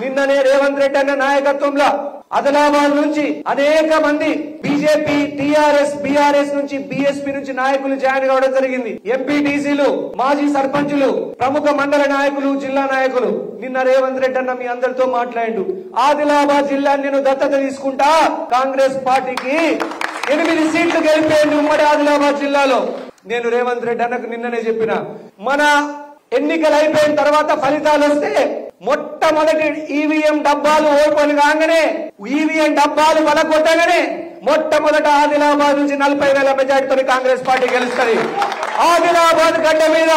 నిన్ననే రేవంత్ రెడ్డి అన్న నాయకత్వంలో ఆదిలాబాద్ నుంచి అనేక మంది బీజేపీ, టీఆర్ఎస్, బీఆర్ఎస్ నుంచి, బీఎస్పీ నుంచి నాయకులు జాయిన్ కావడం జరిగింది. ఎంపీటీసీలు, మాజీ సర్పంచులు, ప్రముఖ మండల నాయకులు, జిల్లా నాయకులు. నిన్న రేవంత్ రెడ్డి అన్న మీ అందరితో మాట్లాడు. ఆదిలాబాద్ జిల్లాని నేను దత్తత తీసుకుంటా, కాంగ్రెస్ పార్టీకి 8 సీట్లు గెలిపేయండి ఉమ్మడి ఆదిలాబాద్ జిల్లాలో. నేను రేవంత్ రెడ్డి అన్నకు నిన్ననే చెప్పిన, మన ఎన్నికలు అయిపోయిన తర్వాత ఫలితాలు వస్తే మొట్టమొదటి ఈవీఎం డబ్బాలు ఓపెన్ కాగానే, ఈవీఎం డబ్బాలు పలకొట్టగానే మొట్టమొదట ఆదిలాబాద్ నుంచి 40,000 మెజార్టీతో కాంగ్రెస్ పార్టీ గెలుస్తుంది. ఆదిలాబాద్ గడ్డ మీద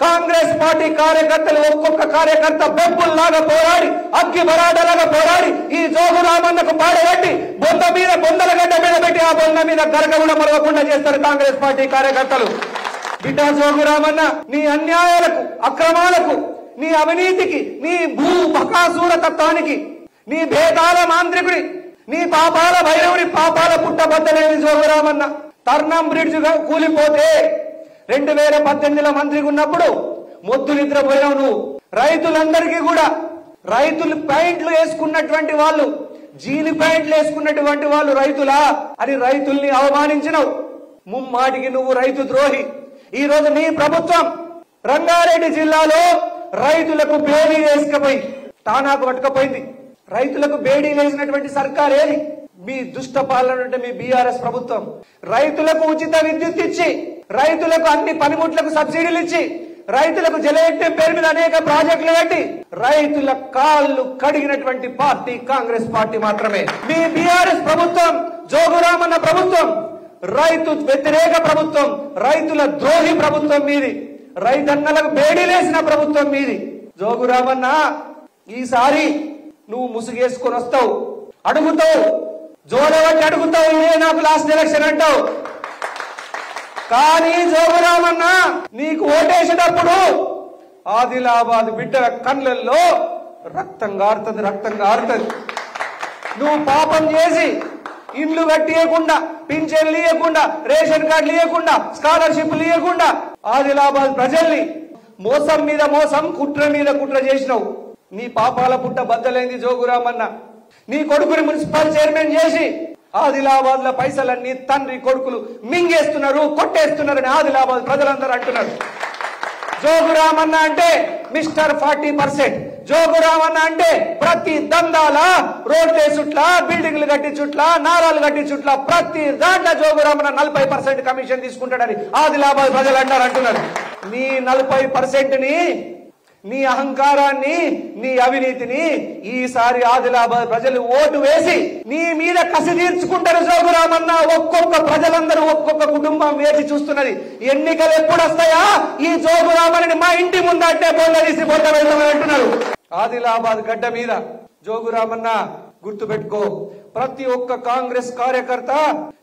కాంగ్రెస్ పార్టీ కార్యకర్తలు ఒక్కొక్క కార్యకర్త బొబ్బుల్లాగా పోరాడి, అగ్గి బరాడలాగా పోరాడి ఈ జోగురామన్నకు పాడగట్టి బొంద మీద బొందల గడ్డ మీద పెట్టి ఆ బొంద మీద గరగ కూడా మరవకుండా చేస్తారు కాంగ్రెస్ పార్టీ కార్యకర్తలు. బిడ్డ జోగురామన్న, నీ అన్యాయాలకు, అక్రమాలకు, నీ అవినీతికి, నీ భూ బకాసుర తత్వానికి, నీ భేదాల మాంత్రికుడి, నీ పాపాల భైరవుడి పాపాల పుట్టబద్దలేని జోగురామన్న. తర్నం బ్రిడ్జ్ కూలిపోతే 2018లో మంత్రిగా ఉన్నప్పుడు మొద్దు నిద్రపోయావు నువ్వు. రైతులందరికీ కూడా, రైతులు ప్యాంట్లు వేసుకున్నటువంటి వాళ్ళు, జీని ప్యాంట్లు వేసుకున్నటువంటి వాళ్ళు రైతులా అని రైతుల్ని అవమానించినవు. ముమ్మాటికి నువ్వు రైతు ద్రోహి. ఈ రోజు నీ ప్రభుత్వం రంగారెడ్డి జిల్లాలో రైతులకు బేడీ వేసుకపోయి తానాకు పట్టుకపోయింది. రైతులకు బేడీ వేసినటువంటి సర్కార్ ఏది? మీ దుష్ట పాలన అంటే మీ బీఆర్ఎస్ ప్రభుత్వం. రైతులకు ఉచిత విద్యుత్ ఇచ్చి, రైతులకు అన్ని పనిముట్లకు సబ్సిడీలు ఇచ్చి, రైతులకు జలయజ్ఞం పేరు మీద అనేక ప్రాజెక్టులు కట్టి రైతుల కాళ్ళు కడిగినటువంటి పార్టీ కాంగ్రెస్ పార్టీ మాత్రమే. మీ బీఆర్ఎస్ ప్రభుత్వం, జోగురామన్న ప్రభుత్వం రైతు వ్యతిరేక ప్రభుత్వం, రైతుల ద్రోహి ప్రభుత్వం మీది, రైతన్నలకు బేడీలేసిన ప్రభుత్వం మీది. జోగురామన్న, ఈసారి నువ్వు ముసుగేసుకొని వస్తావు, అడుగుతావు, జోడబట్టి అడుగుతావు, ఇదే నాకు లాస్ట్ ఎలక్షన్ అంటావు. కానీ జోగురామన్న, నీకు ఓటేసేటప్పుడు ఆదిలాబాద్ బిడ్డ కళ్ళల్లో రక్తం గారుతుంది, రక్తం గారుతుంది. నువ్వు పాపం చేసి ఇండ్లు కట్టియకుండా, పింఛన్లు ఇవ్వకుండా, రేషన్ కార్డులు ఇవ్వకుండా, స్కాలర్షిప్లు ఇవ్వకుండా ఆదిలాబాద్ ప్రజల్ని మోసం మీద మోసం, కుట్ర మీద కుట్ర చేసినావు. నీ పాపాల పుట్ట బద్దలైంది జోగురామన్న. నీ కొడుకుని మున్సిపల్ చైర్మన్ చేసి ఆదిలాబాద్ లో పైసలన్నీ తండ్రి కొడుకులు మింగేస్తున్నారు, కొట్టేస్తున్నారని ఆదిలాబాద్ ప్రజలందరూ అంటున్నారు. జోగురామన్న అంటే మిస్టర్ 40%. జోగురామన్న అంటే ప్రతి దందాల, రోడ్లే చుట్ల, బిల్డింగ్లు కట్టి చుట్ల, నారాలు కట్టి చుట్ల ప్రతి దాంట్లో జోగురామన్న 40% కమిషన్ తీసుకుంటాడని ఆదిలాబాద్ ప్రజలు అంటున్నారు. నీ 40%ని, నీ అహంకారాన్ని, నీ అవినీతిని ఈసారి ఆదిలాబాద్ ప్రజలు ఓటు వేసి నీ మీద కసి తీర్చుకుంటారు జోగురామన్న. ఒక్కొక్క ప్రజలందరూ, ఒక్కొక్క కుటుంబం వేసి చూస్తున్నది. ఎన్నికలు ఎప్పుడు వస్తాయా ఈ జోగురామన్నని మా ఇంటి ముందంటే బొంద తీసి బొంద వెళ్తామని అంటున్నారు. ఆదిలాబాద్ గడ్డ మీద జోగురామన్న, గుర్తు పెట్టుకో, ప్రతి ఒక్క కాంగ్రెస్ కార్యకర్త,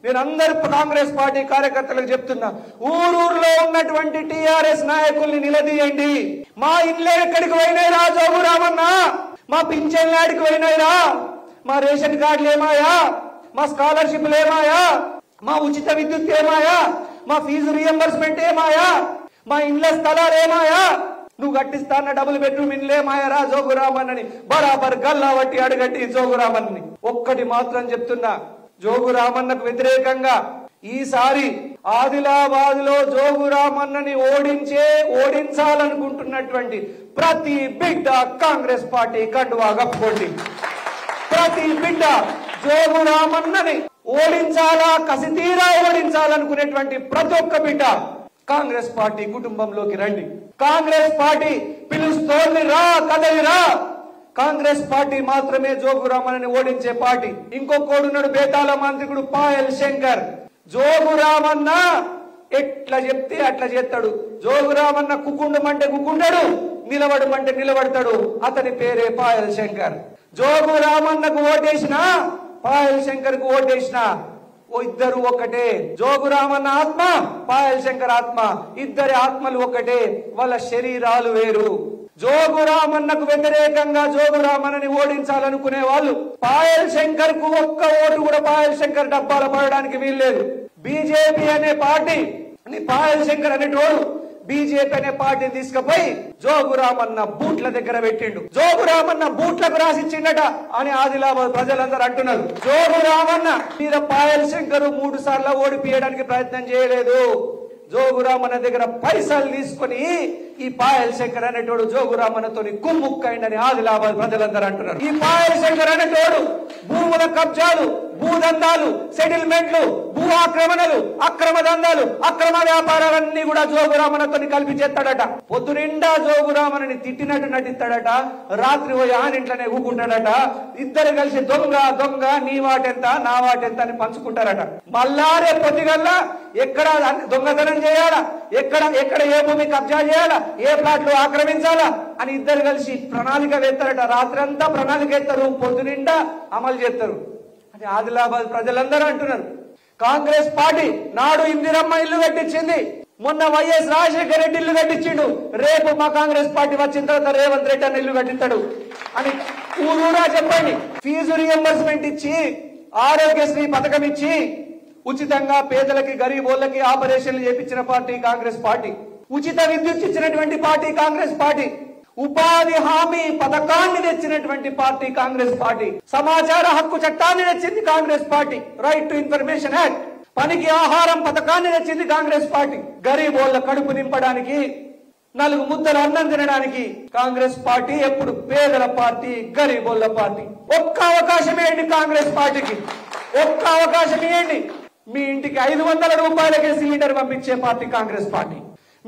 నేను అందరు కాంగ్రెస్ పార్టీ కార్యకర్తలకు చెప్తున్నా, ఊరూరులో ఉన్నటువంటి టీఆర్ఎస్ నాయకుల్ని నిలదీయండి. మా ఇళ్ళే ఎక్కడికి పోయినాయిరా జోగురామన్న? మా పింఛన్లు ఆడికి పోయినాయిరా? మా రేషన్ కార్డులు ఏమాయా? మా స్కాలర్షిప్లు ఏమాయా? మా ఉచిత విద్యుత్ ఏమాయా? మా ఫీజు రియంబర్స్మెంట్ ఏమాయా? మా ఇండ్ల స్థలాలు ఏమాయా? నువ్వు కట్టిస్తాన్న డబుల్ బెడ్రూమ్ ఇన్లే మాయరా జోగురామన్నని బరాబర్ గల్లా వట్టి అడగట్టి జోగురామన్నని. ఒక్కటి మాత్రం చెప్తున్నా, జోగురామన్నకు వ్యతిరేకంగా ఈసారి ఆదిలాబాద్ లో జోగురామన్నని ఓడించాలనుకుంటున్నటువంటి ప్రతి బిడ్డ కాంగ్రెస్ పార్టీ కండువా కప్పుకోండి. ప్రతి బిడ్డ జోగురామన్నని ఓడించాలా, కసితీరా ఓడించాలనుకునేటువంటి ప్రతి ఒక్క బిడ్డ కాంగ్రెస్ పార్టీ కుటుంబంలోకి రండి. కాంగ్రెస్ పార్టీ పిలుస్తోంది, రా, కదలిరా. కాంగ్రెస్ పార్టీ మాత్రమే జోగురామన్నని ఓడించే పార్టీ. ఇంకొకడున్నాడు బేతాల మాంత్రికుడు పాయల్ శంకర్. జోగురామన్న ఎట్లా చెప్తే అట్లా చేస్తాడు. జోగురామన్న కుకుండమంటే కుకుండడు, నిలబడమంటే నిలబడతాడు. అతని పేరే పాయల్ శంకర్. జోగురామన్నకు ఓటేసిన, పాయల్ శంకర్ కు ఓటేసిన ఇద్దరు ఒక్కటే. జోగురామన్న ఆత్మ, పాయల్ శంకర్ ఆత్మ, ఇద్దరి ఆత్మలు ఒక్కటే, వాళ్ళ శరీరాలు వేరు. జోగురామన్నకు వ్యతిరేకంగా జోగురామన్నని ఓడించాలనుకునే వాళ్ళు పాయల్ శంకర్ కు ఒక్క ఓటు కూడా పాయల్ శంకర్ డబ్బాల పడడానికి వీల్లేదు. బీజేపీ అనే పార్టీ పాయల్ శంకర్ అనేటోడు బీజేపీ అనే పార్టీని తీసుకుపోయి జోగురామన్న బూట్ల దగ్గర పెట్టిండు. జోగురామన్న బూట్లకు రాసిచ్చిండట అని ఆదిలాబాద్ ప్రజలందరూ అంటున్నారు. జోగురామన్న మీద పాయల్ శంకర్ 3 సార్లు ఓడిపియడానికి ప్రయత్నం చేయలేదు. జోగురామన్న దగ్గర పైసలు తీసుకుని ఈ పాయల్ శంకర్ అనేటోడు జోగురామన్నతోని కుమ్ముక్కైండని ఆదిలాబాద్ ప్రజలందరూ అంటున్నారు. ఈ పాయల్ శంకర్ అనేటోడు భూముల కబ్జాలు, భూదందాలు, సెటిల్మెంట్లు, భూ ఆక్రమణలు, అక్రమ దందాలు, అక్రమ వ్యాపారాలన్నీ కూడా జోగురామన్నతోని కలిపి చేస్తాడట. పొద్దునిండా జోగురామన్నని తిట్టినట్టు నటిస్తాడట. రాత్రి పోయి ఆనింట్లోనే ఊకుంటాడట. ఇద్దరు కలిసి దొంగ దొంగ నీ వాటెంత నా వాటెంత అని పంచుకుంటారట. మల్లారే పొద్దుగల్లా ఎక్కడ దొంగతనం చేయాలా, ఎక్కడ ఏ భూమి కబ్జా చేయాలా, ఏ ప్లాట్లు ఆక్రమించాలా అని ఇద్దరు కలిసి ప్రణాళిక వేస్తారట. రాత్రంతా ప్రణాళిక వేస్తారు, పొద్దునిండా అమలు చేస్తారు అని ఆదిలాబాద్ ప్రజలందరూ అంటున్నారు. కాంగ్రెస్ పార్టీ నాడు ఇందిరమ్మ ఇల్లు కట్టించింది, మొన్న వైఎస్ రాజశేఖర రెడ్డి ఇల్లు కట్టించిండు. రేపు మా కాంగ్రెస్ పార్టీ వచ్చిన తర్వాత రేవంత్ రెడ్డి అన్న ఇల్లు కట్టిస్తాడు అని ఊరూరా చెప్పండి. ఫీజు రియంబర్స్మెంట్ ఇచ్చి, ఆరోగ్యశ్రీ పథకం ఇచ్చి, ఉచితంగా పేదలకి గరీబోళ్ళకి ఆపరేషన్లు చేపించిన పార్టీ కాంగ్రెస్ పార్టీ. ఉచిత విద్యుత్ ఇచ్చినటువంటి పార్టీ కాంగ్రెస్ పార్టీ. ఉపాధి హామీ పథకాన్ని తెచ్చినటువంటి పార్టీ కాంగ్రెస్ పార్టీ. సమాచార హక్కు చట్టాన్ని తెచ్చింది Congress party. Right to information act. పనికి ఆహారం పథకాన్ని తెచ్చింది కాంగ్రెస్ పార్టీ. గరీబోళ్ళ కడుపు నింపడానికి, 4 ముద్దల అన్నం తినడానికి కాంగ్రెస్ పార్టీ ఎప్పుడు పేదల పార్టీ, గరీబోళ్ళ పార్టీ. ఒక్క అవకాశం ఇవ్వండి కాంగ్రెస్ పార్టీకి, ఒక్క అవకాశం ఇవ్వండి. మీ ఇంటికి 500 రూపాయలకే సిలిండర్ పంపించే పార్టీ కాంగ్రెస్ పార్టీ.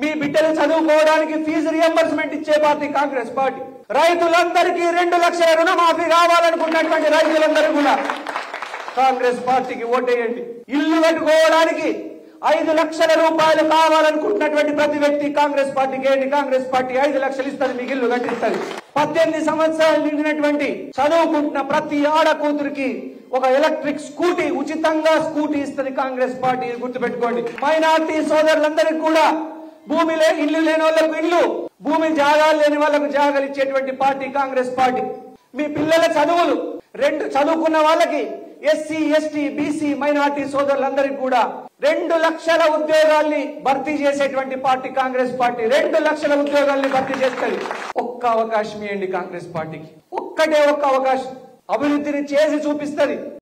మీ బిడ్డలు చదువుకోవడానికి ఫీజు రియంబర్స్మెంట్ ఇచ్చే పార్టీ కాంగ్రెస్ పార్టీ. రైతులందరికీ 2 లక్షల రుణమాఫీ కావాలనుకున్నటువంటి రైతులందరూ కూడా కాంగ్రెస్ పార్టీకి ఓటేయండి. ఇల్లు కట్టుకోవడానికి 5 లక్షల రూపాయలు కావాలనుకుంటున్నటువంటి ప్రతి వ్యక్తి కాంగ్రెస్ పార్టీకి వేయండి. కాంగ్రెస్ పార్టీ 5 లక్షలు ఇస్తుంది, మీకు ఇల్లు కట్టిస్తుంది. 18 సంవత్సరాలు నిండినటువంటి చదువుకుంటున్న ప్రతి ఆడ కూతురికి ఒక ఎలక్ట్రిక్ స్కూటీ, ఉచితంగా స్కూటీ ఇస్తుంది కాంగ్రెస్ పార్టీ. గుర్తుపెట్టుకోండి. మైనార్టీ సోదరులందరికీ కూడా ఇల్లు లేని వాళ్ళకు ఇల్లు, భూమి జాగాలు లేని వాళ్ళకు జాగాలు ఇచ్చేటువంటి పార్టీ కాంగ్రెస్ పార్టీ. మీ పిల్లల చదువులు, 2 చదువుకున్న వాళ్ళకి, ఎస్సీ ఎస్టీ బీసీ మైనార్టీ సోదరులందరికీ కూడా 2 లక్షల ఉద్యోగాల్ని భర్తీ చేసేటువంటి పార్టీ కాంగ్రెస్ పార్టీ. 2 లక్షల ఉద్యోగాల్ని భర్తీ చేస్తుంది. ఒక్క అవకాశం ఇవ్వండి కాంగ్రెస్ పార్టీకి, ఒక్క అవకాశం. అభివృద్ధిని చేసి చూపిస్తుంది.